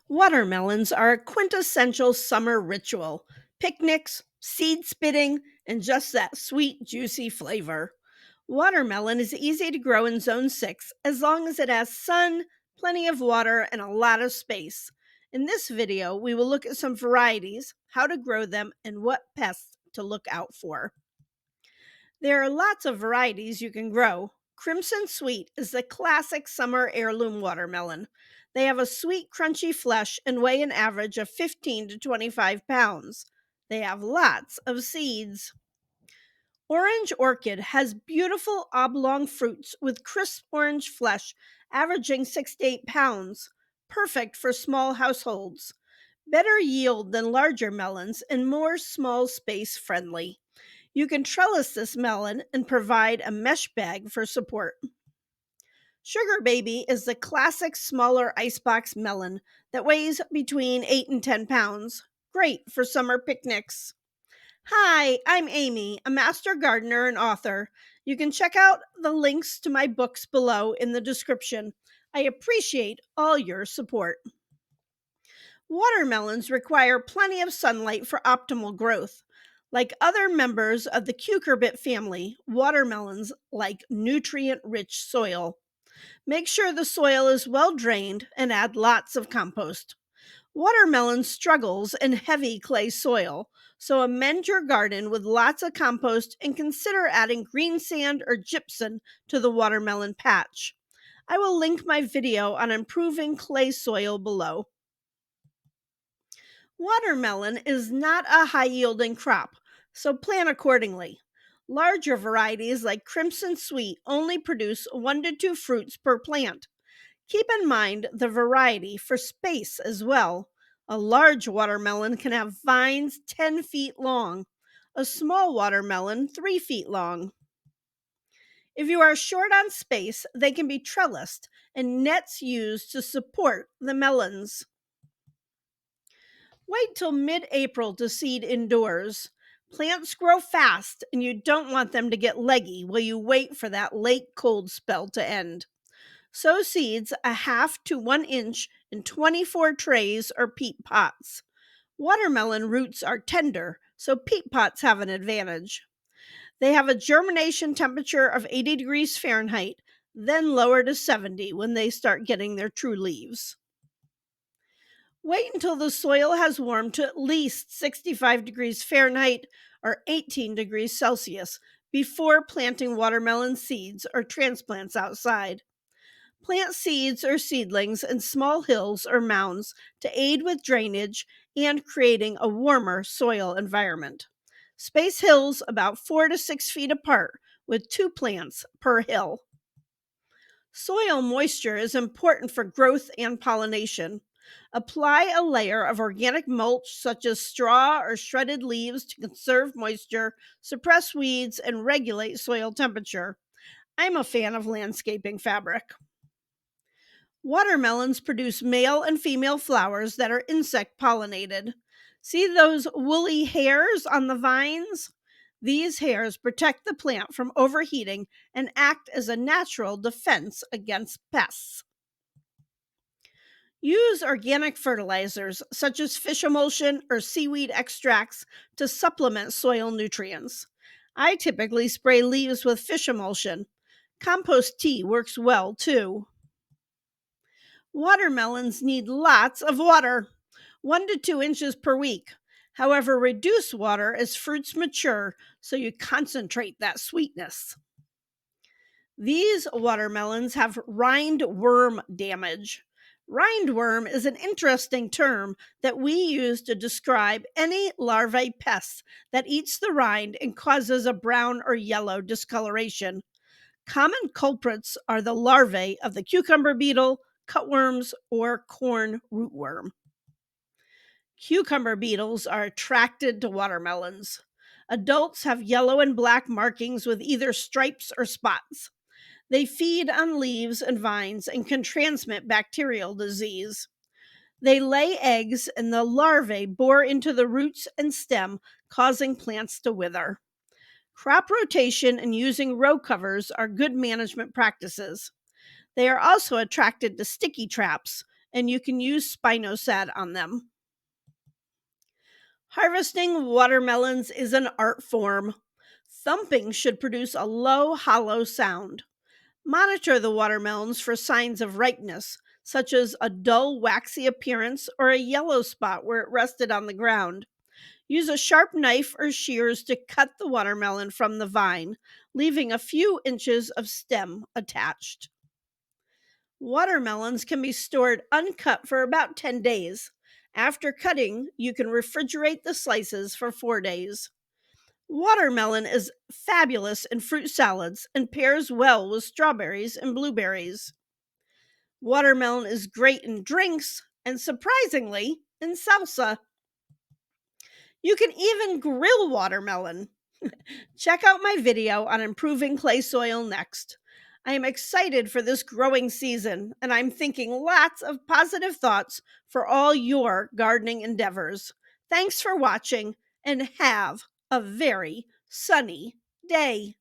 Watermelons are a quintessential summer ritual. Picnics, seed spitting, and just that sweet, juicy flavor. Watermelon is easy to grow in Zone 6 as long as it has sun, plenty of water, and a lot of space. In this video, we will look at some varieties, how to grow them, and what pests to look out for. There are lots of varieties you can grow. Crimson Sweet is the classic summer heirloom watermelon. They have a sweet, crunchy flesh and weigh an average of 15 to 25 pounds. They have lots of seeds. Orange Orchid has beautiful oblong fruits with crisp orange flesh, averaging 6 to 8 pounds. Perfect for small households. Better yield than larger melons and more small space friendly. You can trellis this melon and provide a mesh bag for support. Sugar Baby is the classic smaller icebox melon that weighs between 8 and 10 pounds. Great for summer picnics. Hi, I'm Amy, a master gardener and author. You can check out the links to my books below in the description. I appreciate all your support. Watermelons require plenty of sunlight for optimal growth. Like other members of the cucurbit family, watermelons like nutrient rich soil. Make sure the soil is well drained and add lots of compost. Watermelon struggles in heavy clay soil, so amend your garden with lots of compost and consider adding green sand or gypsum to the watermelon patch. I will link my video on improving clay soil below. Watermelon is not a high yielding crop, so plan accordingly. Larger varieties like Crimson Sweet only produce 1 to 2 fruits per plant. Keep in mind the variety for space as well. A large watermelon can have vines 10 feet long, a small watermelon 3 feet long. If you are short on space, they can be trellised and nets used to support the melons. Wait till mid April to seed indoors. Plants grow fast, and you don't want them to get leggy while you wait for that late cold spell to end. Sow seeds a half to 1 inch in 24 trays or peat pots. Watermelon roots are tender, so peat pots have an advantage. They have a germination temperature of 80 degrees Fahrenheit, then lower to 70 when they start getting their true leaves. Wait until the soil has warmed to at least 65 degrees Fahrenheit or 18 degrees Celsius before planting watermelon seeds or transplants outside. Plant seeds or seedlings in small hills or mounds to aid with drainage and creating a warmer soil environment. Space hills about 4 to 6 feet apart with 2 plants per hill. Soil moisture is important for growth and pollination. Apply a layer of organic mulch such as straw or shredded leaves to conserve moisture, suppress weeds, and regulate soil temperature. I'm a fan of landscaping fabric. Watermelons produce male and female flowers that are insect pollinated. See those woolly hairs on the vines? These hairs protect the plant from overheating and act as a natural defense against pests. Use organic fertilizers such as fish emulsion or seaweed extracts to supplement soil nutrients. I typically spray leaves with fish emulsion. Compost tea works well too. Watermelons need lots of water, 1 to 2 inches per week. However, reduce water as fruits mature so you concentrate that sweetness. These watermelons have rind worm damage. Rindworm is an interesting term that we use to describe any larvae pest that eats the rind and causes a brown or yellow discoloration. Common culprits are the larvae of the cucumber beetle, cutworms, or corn rootworm. Cucumber beetles are attracted to watermelons. Adults have yellow and black markings with either stripes or spots. They feed on leaves and vines and can transmit bacterial disease. They lay eggs and the larvae bore into the roots and stem, causing plants to wither. Crop rotation and using row covers are good management practices. They are also attracted to sticky traps, and you can use spinosad on them. Harvesting watermelons is an art form. Thumping should produce a low, hollow sound. Monitor the watermelons for signs of ripeness, such as a dull, waxy appearance or a yellow spot where it rested on the ground. Use a sharp knife or shears to cut the watermelon from the vine, leaving a few inches of stem attached. Watermelons can be stored uncut for about 10 days. After cutting, you can refrigerate the slices for 4 days. Watermelon is fabulous in fruit salads and pairs well with strawberries and blueberries. Watermelon is great in drinks and, surprisingly, in salsa. You can even grill watermelon. Check out my video on improving clay soil next. I am excited for this growing season, and I'm thinking lots of positive thoughts for all your gardening endeavors. Thanks for watching, and have a very sunny day.